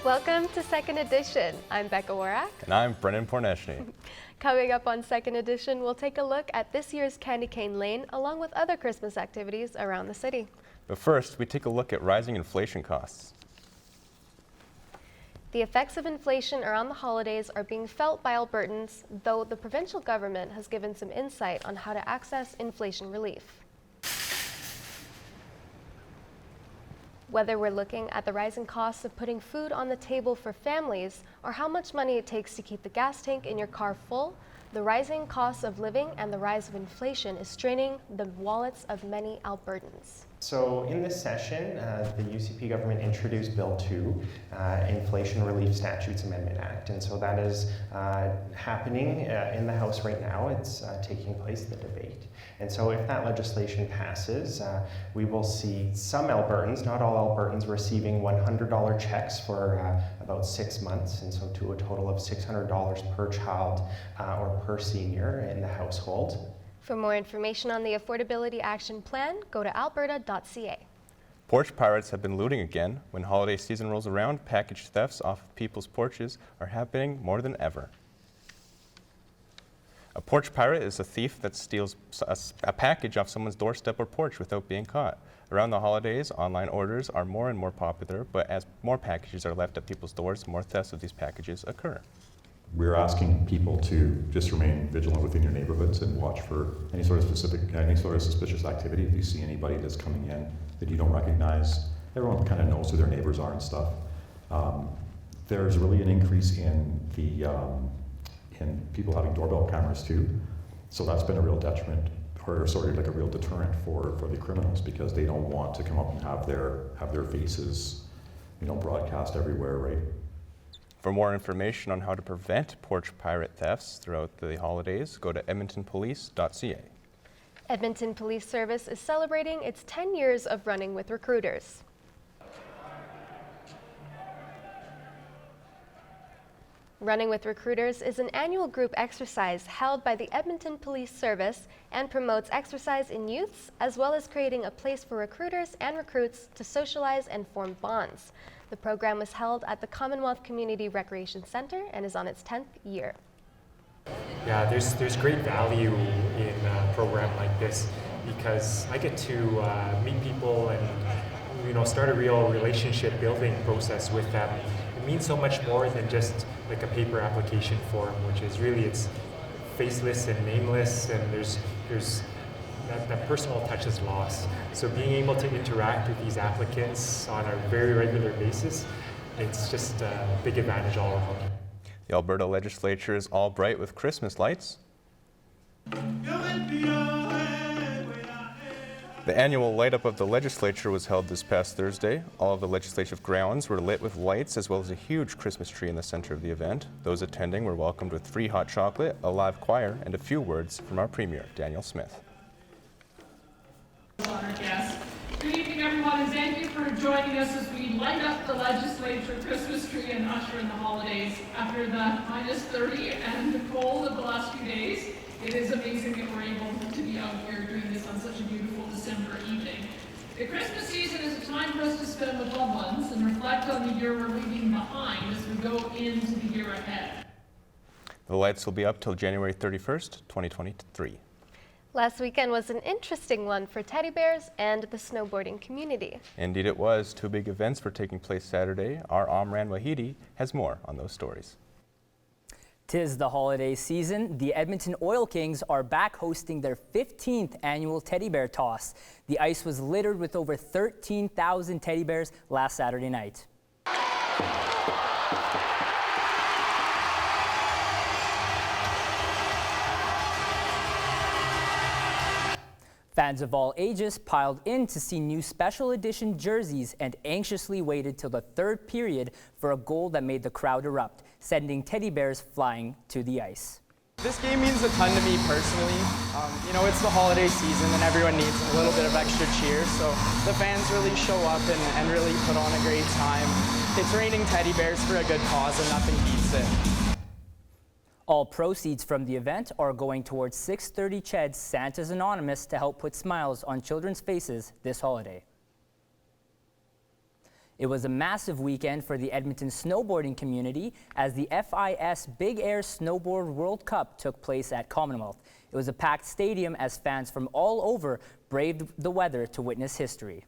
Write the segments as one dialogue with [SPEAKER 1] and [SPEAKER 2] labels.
[SPEAKER 1] Welcome to Second Edition. I'm Becca Warak.
[SPEAKER 2] And I'm Brendan Porneshny.
[SPEAKER 1] Coming up on Second Edition, we'll take a look at this year's Candy Cane Lane along with other Christmas activities around the city.
[SPEAKER 2] But first, we take a look at rising inflation costs.
[SPEAKER 1] The effects of inflation around the holidays are being felt by Albertans, though the provincial government has given some insight on how to access inflation relief. Whether we're looking at the rising costs of putting food on the table for families or how much money it takes to keep the gas tank in your car full, the rising costs of living and the rise of inflation is straining the wallets of many Albertans.
[SPEAKER 3] So in this session, the UCP government introduced Bill 2, Inflation Relief Statutes Amendment Act, and so that is happening in the House right now. It's taking place, the debate. And so if that legislation passes, we will see some Albertans, not all Albertans, receiving $100 checks for about 6 months, and so to a total of $600 per child or per senior in the household.
[SPEAKER 1] For more information on the Affordability Action Plan, go to alberta.ca.
[SPEAKER 2] Porch pirates have been looting again. When holiday season rolls around, package thefts off of people's porches are happening more than ever. A porch pirate is a thief that steals a package off someone's doorstep or porch without being caught. Around the holidays, online orders are more and more popular, but as more packages are left at people's doors, more thefts of these packages occur.
[SPEAKER 4] We're asking people to just remain vigilant within your neighborhoods and watch for any sort of suspicious activity. If you see anybody that's coming in that you don't recognize, everyone kind of knows who their neighbors are and stuff. There's really an increase in in people having doorbell cameras too. So that's been a real detriment, or sort of like a real deterrent for the criminals, because they don't want to come up and have their faces, broadcast everywhere, right?
[SPEAKER 2] For more information on how to prevent porch pirate thefts throughout the holidays, go to edmontonpolice.ca.
[SPEAKER 1] Edmonton Police Service is celebrating its 10 years of running with recruiters. Running with Recruiters is an annual group exercise held by the Edmonton Police Service and promotes exercise in youths, as well as creating a place for recruiters and recruits to socialize and form bonds. The program was held at the Commonwealth Community Recreation Centre and is on its 10th year.
[SPEAKER 5] Yeah, there's great value in a program like this because I get to meet people and start a real relationship building process with them. It means so much more than just like a paper application form, which is really, it's faceless and nameless, and there's that personal touch is lost. So being able to interact with these applicants on a very regular basis, it's just a big advantage all around.
[SPEAKER 2] The Alberta legislature is all bright with Christmas lights. The annual light up of the legislature was held this past Thursday. All of the legislative grounds were lit with lights, as well as a huge Christmas tree in the center of the event. Those attending were welcomed with free hot chocolate, a live choir, and a few words from our Premier, Daniel Smith.
[SPEAKER 6] Honored guests. Good evening, everyone, and thank you for joining us as we light up the legislature Christmas tree and usher in the holidays. After the -30 and the cold of the last few days, it is amazing that we're able to be out here doing this on such a beautiful December evening. The Christmas season is a time for us to spend with loved ones and reflect on the year we're leaving behind as we go into the year ahead.
[SPEAKER 2] The lights will be up till January 31st, 2023.
[SPEAKER 1] Last weekend was an interesting one for teddy bears and the snowboarding community.
[SPEAKER 2] Indeed it was. Two big events were taking place Saturday. Our Amran Wahidi has more on those stories.
[SPEAKER 7] 'Tis the holiday season. The Edmonton Oil Kings are back hosting their 15th annual teddy bear toss. The ice was littered with over 13,000 teddy bears last Saturday night. Fans of all ages piled in to see new special edition jerseys and anxiously waited till the third period for a goal that made the crowd erupt, sending teddy bears flying to the ice.
[SPEAKER 8] This game means a ton to me personally. It's the holiday season and everyone needs a little bit of extra cheer, so the fans really show up and really put on a great time. It's raining teddy bears for a good cause and nothing beats it.
[SPEAKER 7] All proceeds from the event are going towards 630 CHED's Santa's Anonymous to help put smiles on children's faces this holiday. It was a massive weekend for the Edmonton snowboarding community as the FIS Big Air Snowboard World Cup took place at Commonwealth. It was a packed stadium as fans from all over braved the weather to witness history.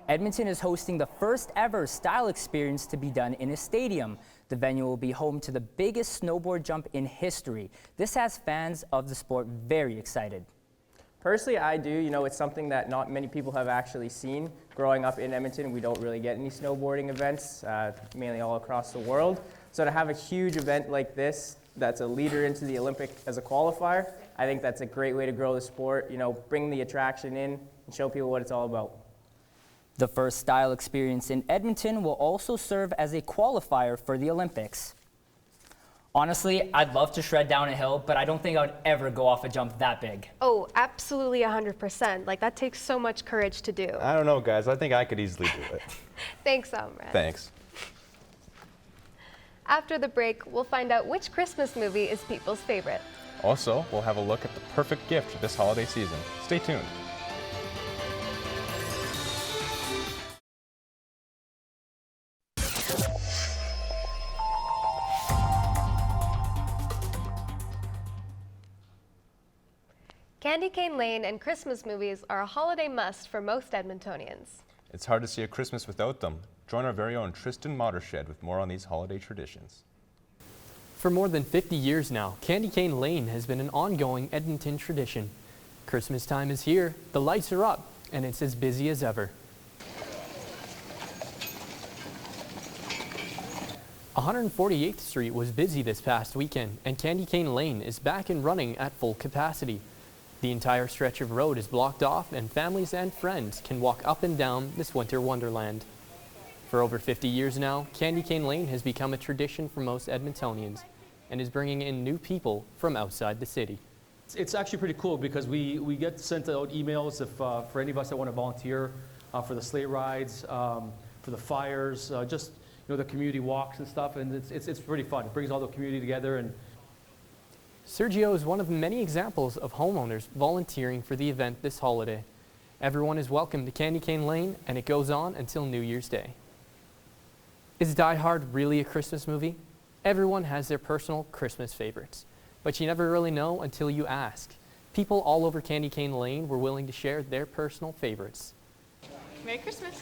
[SPEAKER 7] Edmonton is hosting the first ever style experience to be done in a stadium. The venue will be home to the biggest snowboard jump in history. This has fans of the sport very excited.
[SPEAKER 8] Personally, I do. You know, it's something that not many people have actually seen. Growing up in Edmonton, we don't really get any snowboarding events, mainly all across the world. So to have a huge event like this that's a leader into the Olympic as a qualifier, I think that's a great way to grow the sport, you know, bring the attraction in and show people what it's all about.
[SPEAKER 7] The first style experience in Edmonton will also serve as a qualifier for the Olympics. Honestly, I'd love to shred down a hill, but I don't think I would ever go off a jump that big.
[SPEAKER 1] Oh, absolutely 100%. Like, that takes so much courage to do.
[SPEAKER 2] I don't know, guys. I think I could easily do it.
[SPEAKER 1] Thanks, Amrit.
[SPEAKER 2] Thanks.
[SPEAKER 1] After the break, we'll find out which Christmas movie is people's favorite.
[SPEAKER 2] Also, we'll have a look at the perfect gift for this holiday season. Stay tuned.
[SPEAKER 1] Candy Cane Lane and Christmas movies are a holiday must for most Edmontonians.
[SPEAKER 2] It's hard to see a Christmas without them. Join our very own Tristan Mottershed with more on these holiday traditions.
[SPEAKER 9] For more than 50 years now, Candy Cane Lane has been an ongoing Edmonton tradition. Christmas time is here, the lights are up, and it's as busy as ever. 148th Street was busy this past weekend, and Candy Cane Lane is back and running at full capacity. The entire stretch of road is blocked off, and families and friends can walk up and down this winter wonderland. For over 50 years now, Candy Cane Lane has become a tradition for most Edmontonians and is bringing in new people from outside the city.
[SPEAKER 10] It's actually pretty cool because we get sent out emails if, for any of us that want to volunteer for the sleigh rides, for the fires, just the community walks and stuff, and it's pretty fun. It brings all the community together. And
[SPEAKER 9] Sergio is one of many examples of homeowners volunteering for the event this holiday. Everyone is welcome to Candy Cane Lane, and it goes on until New Year's Day. Is Die Hard really a Christmas movie? Everyone has their personal Christmas favorites, but you never really know until you ask. People all over Candy Cane Lane were willing to share their personal favorites.
[SPEAKER 11] Merry Christmas.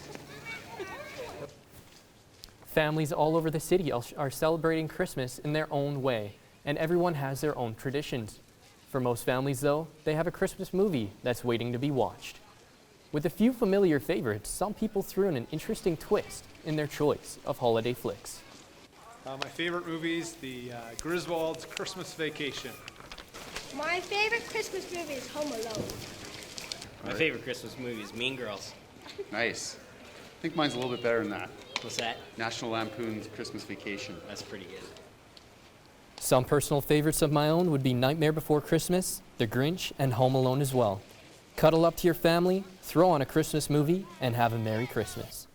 [SPEAKER 9] Families all over the city are celebrating Christmas in their own way, and everyone has their own traditions. For most families, though, they have a Christmas movie that's waiting to be watched. With a few familiar favorites, some people threw in an interesting twist in their choice of holiday flicks.
[SPEAKER 12] My favorite movies, the Griswold's Christmas Vacation.
[SPEAKER 11] My favorite Christmas movie is Home Alone.
[SPEAKER 13] My favorite Christmas movie is Mean Girls.
[SPEAKER 14] Nice. I think mine's a little bit better than that.
[SPEAKER 13] What's that?
[SPEAKER 14] National Lampoon's Christmas Vacation.
[SPEAKER 13] That's pretty good.
[SPEAKER 9] Some personal favorites of my own would be Nightmare Before Christmas, The Grinch, and Home Alone as well. Cuddle up to your family, throw on a Christmas movie, and have a Merry Christmas.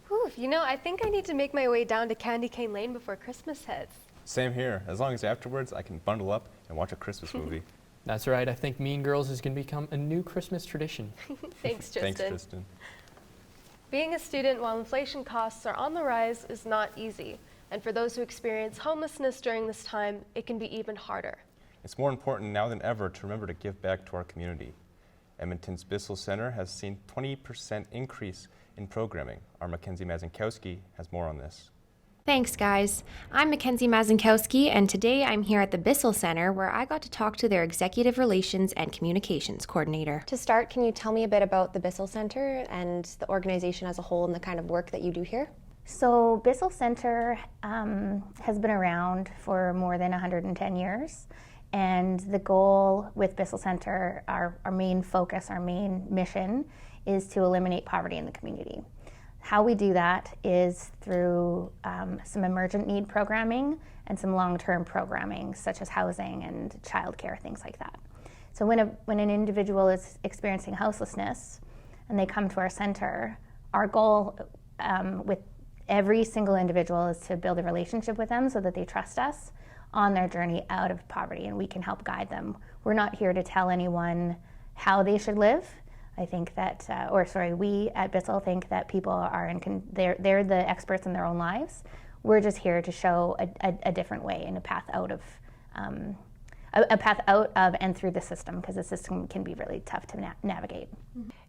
[SPEAKER 1] Whew, I think I need to make my way down to Candy Cane Lane before Christmas hits.
[SPEAKER 2] Same here. As long as afterwards I can bundle up and watch a Christmas movie.
[SPEAKER 9] That's right. I think Mean Girls is going to become a new Christmas tradition.
[SPEAKER 1] Thanks, Tristan.
[SPEAKER 2] Thanks, Tristan.
[SPEAKER 1] Being a student while inflation costs are on the rise is not easy. And for those who experience homelessness during this time, it can be even harder.
[SPEAKER 2] It's more important now than ever to remember to give back to our community. Edmonton's Bissell Center has seen 20% increase in programming. Our Mackenzie Mazinkowski has more on this.
[SPEAKER 15] Thanks, guys. I'm Mackenzie Mazinkowski, and today I'm here at the Bissell Center where I got to talk to their Executive Relations and Communications Coordinator.
[SPEAKER 16] To start, can you tell me a bit about the Bissell Center and the organization as a whole and the kind of work that you do here?
[SPEAKER 17] So Bissell Center has been around for more than 110 years. And the goal with Bissell Center, our main focus, our main mission, is to eliminate poverty in the community. How we do that is through some emergent need programming and some long-term programming, such as housing and childcare, things like that. So when an individual is experiencing houselessness and they come to our center, our goal with every single individual is to build a relationship with them so that they trust us on their journey out of poverty, and we can help guide them. We're not here to tell anyone how they should live. I think that, we at Bissell think that people are they're the experts in their own lives. We're just here to show a different way and a path out of and through the system, because the system can be really tough to navigate.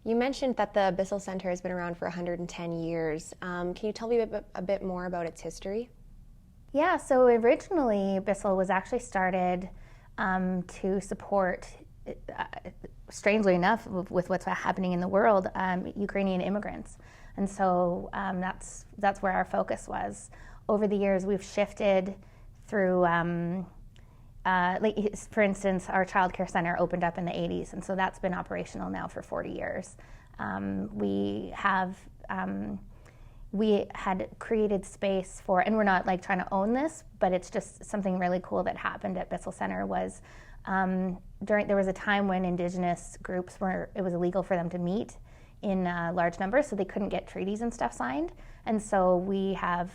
[SPEAKER 16] You mentioned that the Bissell Center has been around for 110 years. Can you tell me a bit more about its history?
[SPEAKER 17] Yeah, so originally Bissell was actually started to support, strangely enough, with what's happening in the world, Ukrainian immigrants. And so that's where our focus was. Over the years, we've shifted through, for instance, our child care center opened up in the 80s, and so that's been operational now for 40 years. We had created space for, and we're not trying to own this, but it's just something really cool that happened at Bissell Center was there was a time when Indigenous groups it was illegal for them to meet in large numbers, so they couldn't get treaties and stuff signed. And so we have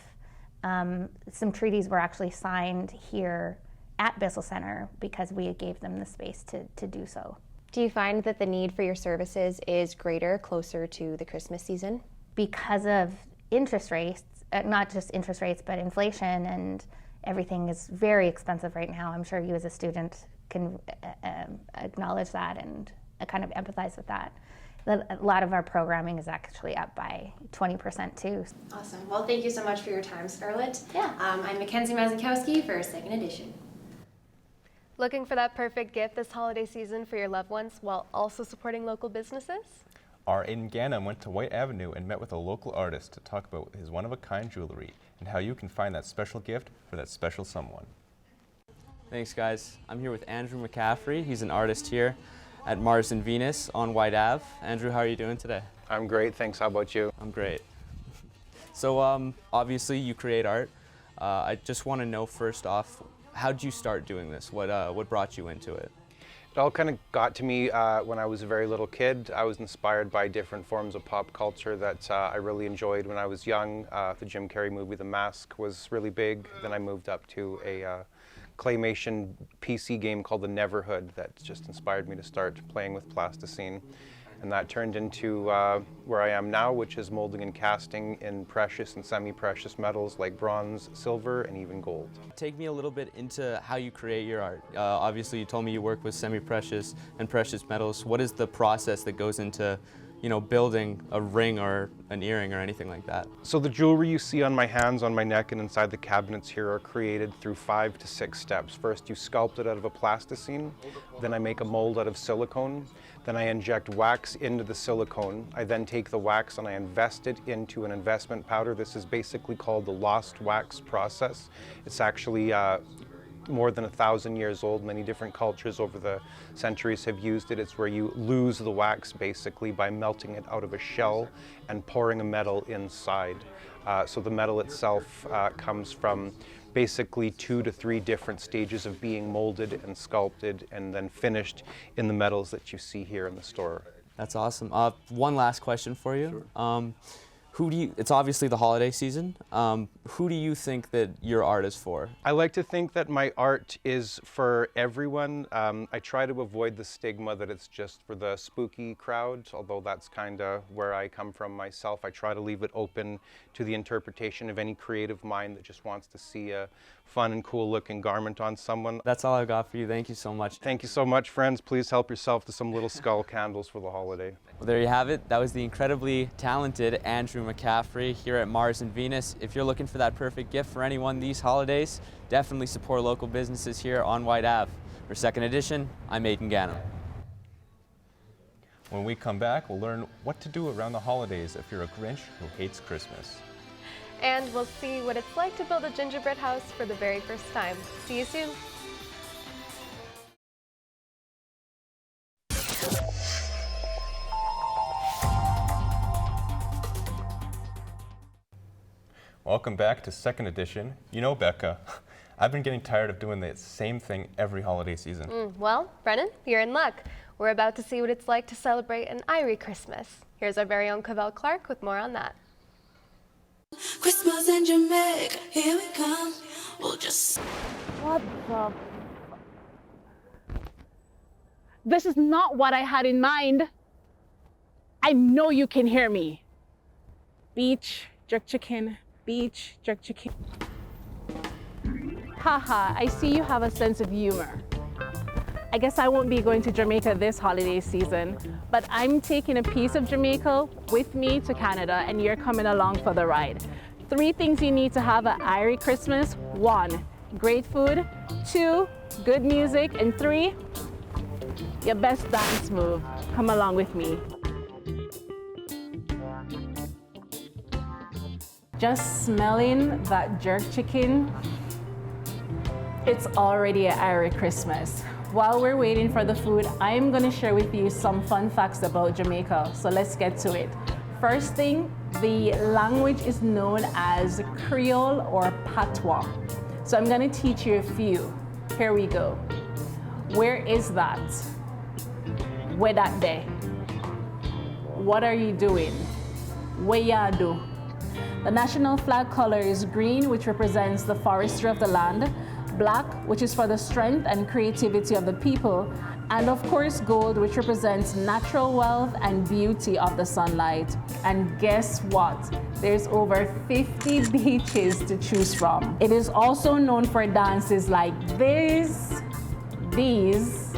[SPEAKER 17] some treaties were actually signed here at Bissell Center because we gave them the space to do so.
[SPEAKER 16] Do you find that the need for your services is greater closer to the Christmas season?
[SPEAKER 17] Because of interest rates, not just interest rates, but inflation, and everything is very expensive right now. I'm sure you as a student can acknowledge that and kind of empathize with that. A lot of our programming is actually up by 20% too.
[SPEAKER 15] Awesome. Well, thank you so much for your time, Scarlett.
[SPEAKER 17] Yeah.
[SPEAKER 15] I'm Mackenzie Mazinkowski for Second Edition.
[SPEAKER 1] Looking for that perfect gift this holiday season for your loved ones while also supporting local businesses?
[SPEAKER 2] Our Aiden Gannon went to White Avenue and met with a local artist to talk about his one-of-a-kind jewelry and how you can find that special gift for that special someone.
[SPEAKER 18] Thanks, guys. I'm here with Andrew McCaffrey. He's an artist here at Mars and Venus on White Ave. Andrew, how are you doing today?
[SPEAKER 19] I'm great, thanks. How about you?
[SPEAKER 18] I'm great. So obviously you create art. I just want to know first off, how did you start doing this? What brought you into it?
[SPEAKER 19] It all kind of got to me when I was a very little kid. I was inspired by different forms of pop culture that I really enjoyed when I was young. The Jim Carrey movie The Mask was really big. Then I moved up to a claymation PC game called The Neverhood that just inspired me to start playing with plasticine. And that turned into where I am now, which is molding and casting in precious and semi-precious metals like bronze, silver, and even gold.
[SPEAKER 18] Take me a little bit into how you create your art. Obviously, you told me you work with semi-precious and precious metals. What is the process that goes into, building a ring or an earring or anything like that?
[SPEAKER 19] So the jewelry you see on my hands, on my neck, and inside the cabinets here are created through 5 to 6 steps. First, you sculpt it out of a plasticine. Then I make a mold out of silicone. Then I inject wax into the silicone. I then take the wax and I invest it into an investment powder. This is basically called the lost wax process. It's actually more than 1,000 years old. Many different cultures over the centuries have used it. It's where you lose the wax basically by melting it out of a shell and pouring a metal inside. So the metal itself comes from basically 2 to 3 different stages of being molded and sculpted and then finished in the metals that you see here in the store.
[SPEAKER 18] That's awesome. One last question for you. Sure. It's obviously the holiday season. Who do you think that your art is for?
[SPEAKER 19] I like to think that my art is for everyone. I try to avoid the stigma that it's just for the spooky crowd, although that's kind of where I come from myself. I try to leave it open to the interpretation of any creative mind that just wants to see a fun and cool looking garment on someone.
[SPEAKER 18] That's all I've got for you. Thank you so much.
[SPEAKER 19] Thank you so much, friends. Please help yourself to some little skull candles for the holiday.
[SPEAKER 18] Well, there you have it. That was the incredibly talented Andrew McCaffrey here at Mars and Venus. If you're looking for that perfect gift for anyone these holidays, definitely support local businesses here on White Ave. For Second Edition, I'm Aiden Gannon.
[SPEAKER 2] When we come back, we'll learn what to do around the holidays if you're a Grinch who hates Christmas.
[SPEAKER 1] And we'll see what it's like to build a gingerbread house for the very first time. See you soon.
[SPEAKER 2] Welcome back to Second Edition. You know, Becca, I've been getting tired of doing the same thing every holiday season.
[SPEAKER 1] Well, Brennan, you're in luck. We're about to see what it's like to celebrate an Irie Christmas. Here's our very own Cavell Clark with more on that.
[SPEAKER 20] Christmas in Jamaica, here we come. We'll just...
[SPEAKER 6] What the... This is not what I had in mind.
[SPEAKER 21] I know you can hear me. Beach, jerk chicken, beach, jerk chicken. Haha, I see you have a sense of humor. I guess I won't be going to Jamaica this holiday season, but I'm taking a piece of Jamaica with me to Canada and you're coming along for the ride. 3 things you need to have at Irie Christmas. 1, great food. 2, good music. And 3, your best dance move. Come along with me. Just smelling that jerk chicken, it's already an Irie Christmas. While we're waiting for the food, I'm going to share with you some fun facts about Jamaica. So let's get to it. First thing, the language is known as Creole or Patois. So I'm going to teach you a few. Here we go. Where is that? Where that day? What are you doing? Where ya do? The national flag color is green, which represents the forestry of the land, black, which is for the strength and creativity of the people, and of course gold, which represents natural wealth and beauty of the sunlight. And guess what? There's over 50 beaches to choose from. It is also known for dances like this, these,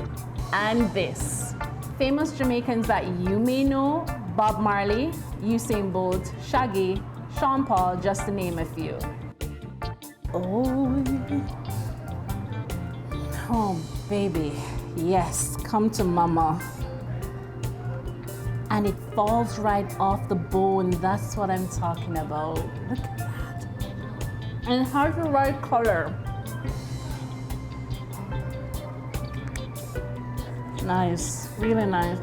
[SPEAKER 21] and this. Famous Jamaicans that you may know: Bob Marley, Usain Bolt, Shaggy, Sean Paul, just to name a few. Oh, baby, yes, come to mama. And it falls right off the bone. That's what I'm talking about. Look at that. And it has the right color. Nice, really nice.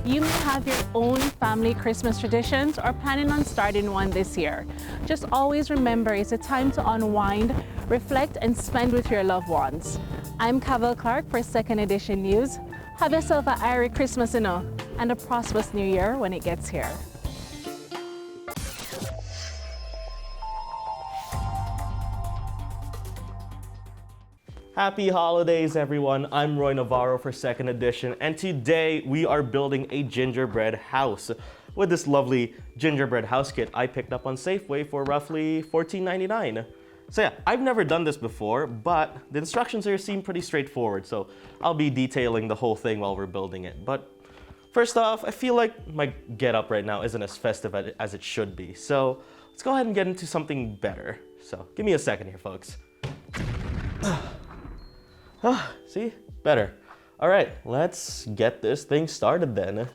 [SPEAKER 21] You may have your own family Christmas traditions or planning on starting one this year. Just always remember, it's a time to unwind, reflect, and spend with your loved ones. I'm Cavell Clark for 2nd Edition News. Have yourself an Irie Christmas, and a prosperous new year when it gets here.
[SPEAKER 22] Happy holidays, everyone. I'm Roy Navarro for 2nd Edition, and today we are building a gingerbread house with this lovely gingerbread house kit I picked up on Safeway for roughly $14.99. So yeah, I've never done this before, but the instructions here seem pretty straightforward, so I'll be detailing the whole thing while we're building it. But first off, I feel like my getup right now isn't as festive as it should be, so let's go ahead and get into something better. So give me a second here, folks. See? Better. All right, let's get this thing started then.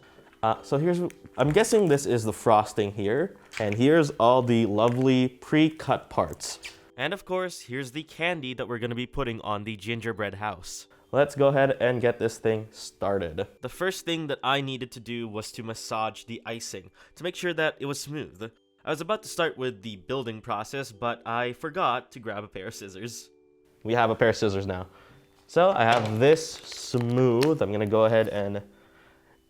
[SPEAKER 22] So I'm guessing this is the frosting here, and here's all the lovely pre-cut parts. And of course, here's the candy that we're gonna be putting on the gingerbread house. Let's go ahead and get this thing started. The first thing that I needed to do was to massage the icing to make sure that it was smooth. I was about to start with the building process, but I forgot to grab a pair of scissors. We have a pair of scissors now. So I have this smooth. I'm gonna go ahead and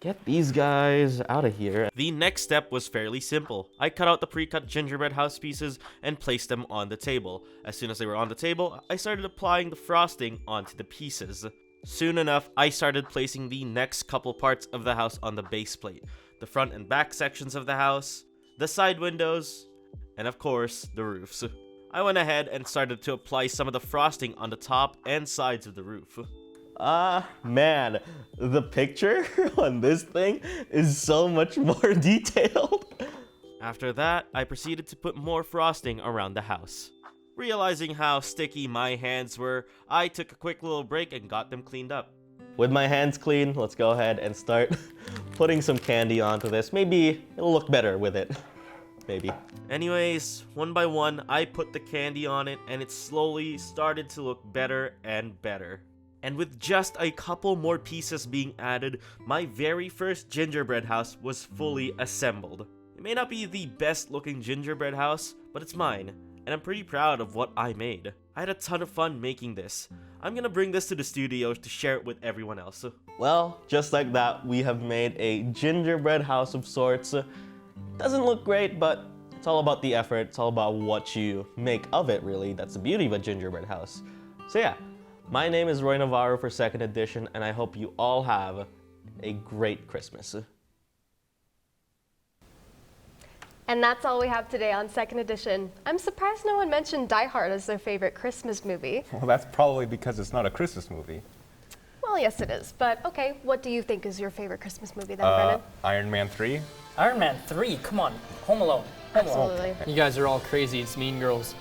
[SPEAKER 22] get these guys out of here. The next step was fairly simple. I cut out the pre-cut gingerbread house pieces and placed them on the table. As soon as they were on the table, I started applying the frosting onto the pieces. Soon enough, I started placing the next couple parts of the house on the base plate. The front and back sections of the house, the side windows, and of course, the roofs. I went ahead and started to apply some of the frosting on the top and sides of the roof. Man, the picture on this thing is so much more detailed. After that, I proceeded to put more frosting around the house. Realizing how sticky my hands were, I took a quick little break and got them cleaned up. With my hands clean, let's go ahead and start putting some candy onto this. Maybe it'll look better with it. Maybe. Anyways, one by one, I put the candy on it and it slowly started to look better and better. And with just a couple more pieces being added, my very first gingerbread house was fully assembled. It may not be the best looking gingerbread house, but it's mine, and I'm pretty proud of what I made. I had a ton of fun making this. I'm gonna bring this to the studio to share it with everyone else. Well, just like that, we have made a gingerbread house of sorts. Doesn't look great, but it's all about the effort. It's all about what you make of it, really. That's the beauty of a gingerbread house. So yeah, My name is Roy Navarro for 2nd edition, and I hope you all have a great Christmas.
[SPEAKER 1] And that's all we have today on 2nd edition. I'm surprised no one mentioned Die Hard as their favorite Christmas movie.
[SPEAKER 2] Well, that's probably because it's not a Christmas movie.
[SPEAKER 1] Well, yes it is, but okay, what do you think is your favorite Christmas movie then, Brennan?
[SPEAKER 2] Iron Man 3.
[SPEAKER 7] Iron Man 3, come on, Home Alone. Home Alone.
[SPEAKER 1] Absolutely.
[SPEAKER 9] You guys are all crazy. It's Mean Girls.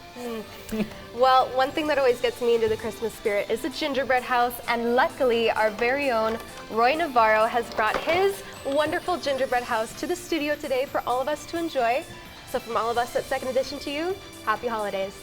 [SPEAKER 1] Well, one thing that always gets me into the Christmas spirit is the gingerbread house, and luckily our very own Roy Navarro has brought his wonderful gingerbread house to the studio today for all of us to enjoy. So from all of us at 2nd edition to you, happy holidays.